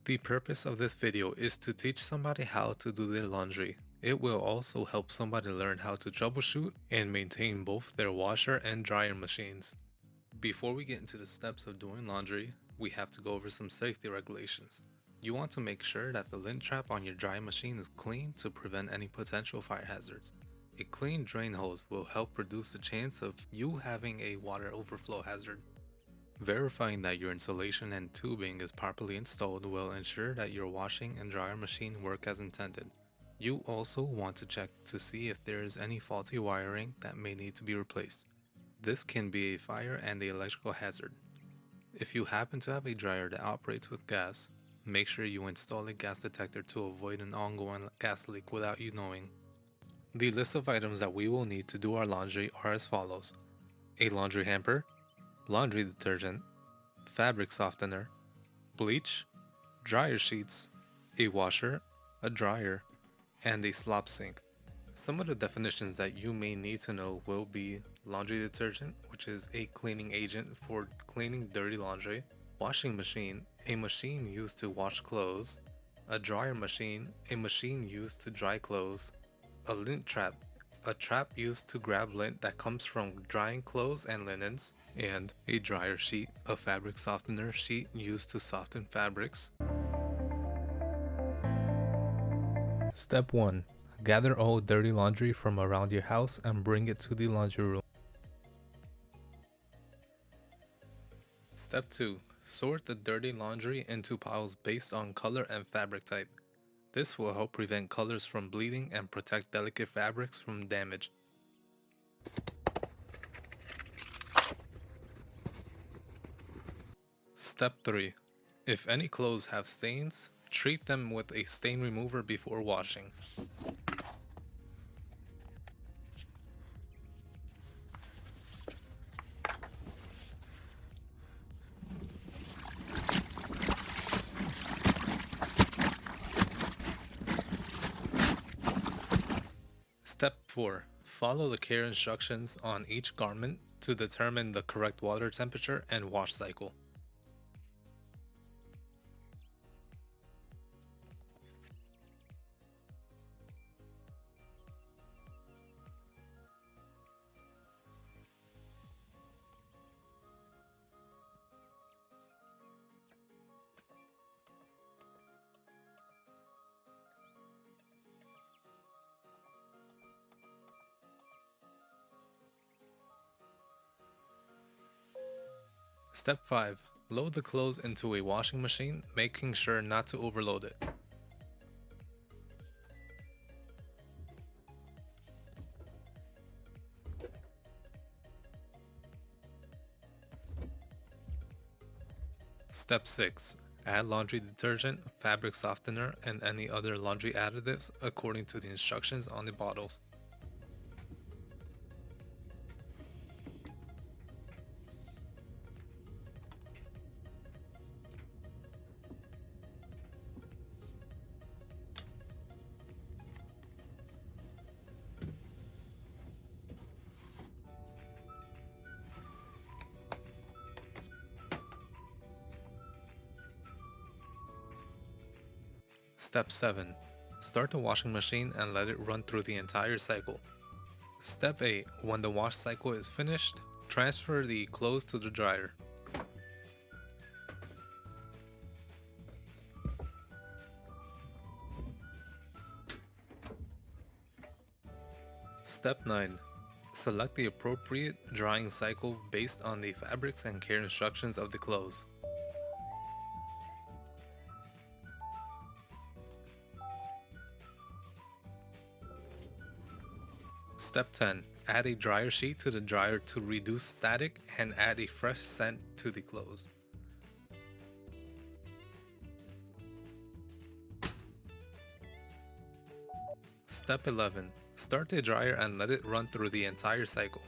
The purpose of this video is to teach somebody how to do their laundry. It will also help somebody learn how to troubleshoot and maintain both their washer and dryer machines. Before we get into the steps of doing laundry, we have to go over some safety regulations. You want to make sure that the lint trap on your drying machine is clean to prevent any potential fire hazards. A clean drain hose will help reduce the chance of you having a water overflow hazard. Verifying that your insulation and tubing is properly installed will ensure that your washing and dryer machine work as intended. You also want to check to see if there is any faulty wiring that may need to be replaced. This can be a fire and an electrical hazard. If you happen to have a dryer that operates with gas, make sure you install a gas detector to avoid an ongoing gas leak without you knowing. The list of items that we will need to do our laundry are as follows: a laundry hamper, laundry detergent, fabric softener, bleach, dryer sheets, a washer, a dryer, and a slop sink. Some of the definitions that you may need to know will be laundry detergent, which is a cleaning agent for cleaning dirty laundry, washing machine, a machine used to wash clothes, a dryer machine, a machine used to dry clothes, a lint trap, a trap used to grab lint that comes from drying clothes and linens, and a dryer sheet, a fabric softener sheet used to soften fabrics. Step 1. Gather all dirty laundry from around your house and bring it to the laundry room. Step 2. Sort the dirty laundry into piles based on color and fabric type. This will help prevent colors from bleeding and protect delicate fabrics from damage. Step 3. If any clothes have stains, treat them with a stain remover before washing. Step 4. Follow the care instructions on each garment to determine the correct water temperature and wash cycle. Step 5. Load the clothes into a washing machine, making sure not to overload it. Step 6. Add laundry detergent, fabric softener, and any other laundry additives according to the instructions on the bottles. Step 7. Start the washing machine and let it run through the entire cycle. Step 8. When the wash cycle is finished, transfer the clothes to the dryer. Step 9. Select the appropriate drying cycle based on the fabrics and care instructions of the clothes. Step 10. Add a dryer sheet to the dryer to reduce static and add a fresh scent to the clothes. Step 11. Start the dryer and let it run through the entire cycle.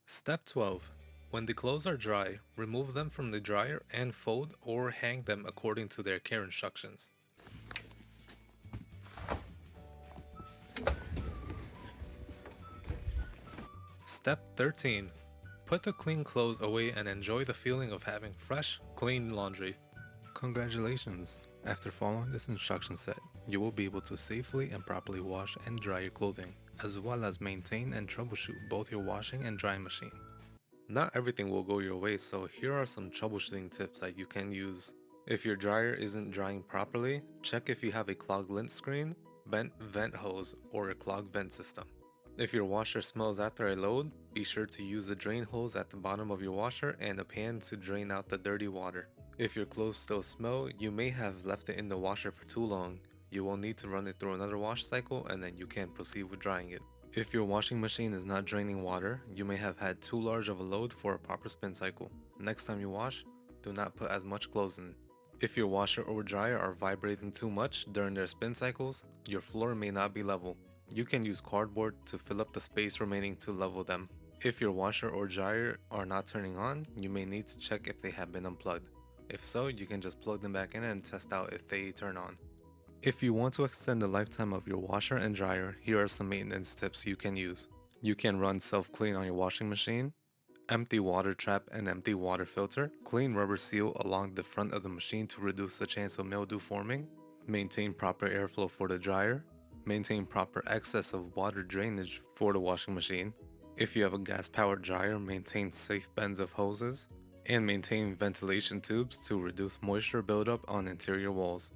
Step 12. When the clothes are dry, remove them from the dryer and fold or hang them according to their care instructions. Step 13. Put the clean clothes away and enjoy the feeling of having fresh, clean laundry. Congratulations! After following this instruction set, you will be able to safely and properly wash and dry your clothing, as well as maintain and troubleshoot both your washing and drying machine. Not everything will go your way, so here are some troubleshooting tips that you can use. If your dryer isn't drying properly, check if you have a clogged lint screen, bent vent hose, or a clogged vent system. If your washer smells after a load, be sure to use the drain hose at the bottom of your washer and a pan to drain out the dirty water. If your clothes still smell, you may have left it in the washer for too long. You will need to run it through another wash cycle and then you can proceed with drying it. If your washing machine is not draining water, you may have had too large of a load for a proper spin cycle. Next time you wash, do not put as much clothes in. If your washer or dryer are vibrating too much during their spin cycles, your floor may not be level. You can use cardboard to fill up the space remaining to level them. If your washer or dryer are not turning on, you may need to check if they have been unplugged. If so, you can just plug them back in and test out if they turn on. If you want to extend the lifetime of your washer and dryer, here are some maintenance tips you can use. You can run self-clean on your washing machine, empty water trap and empty water filter, clean rubber seal along the front of the machine to reduce the chance of mildew forming, maintain proper airflow for the dryer, maintain proper access of water drainage for the washing machine. If you have a gas-powered dryer, maintain safe bends of hoses, and maintain ventilation tubes to reduce moisture buildup on interior walls.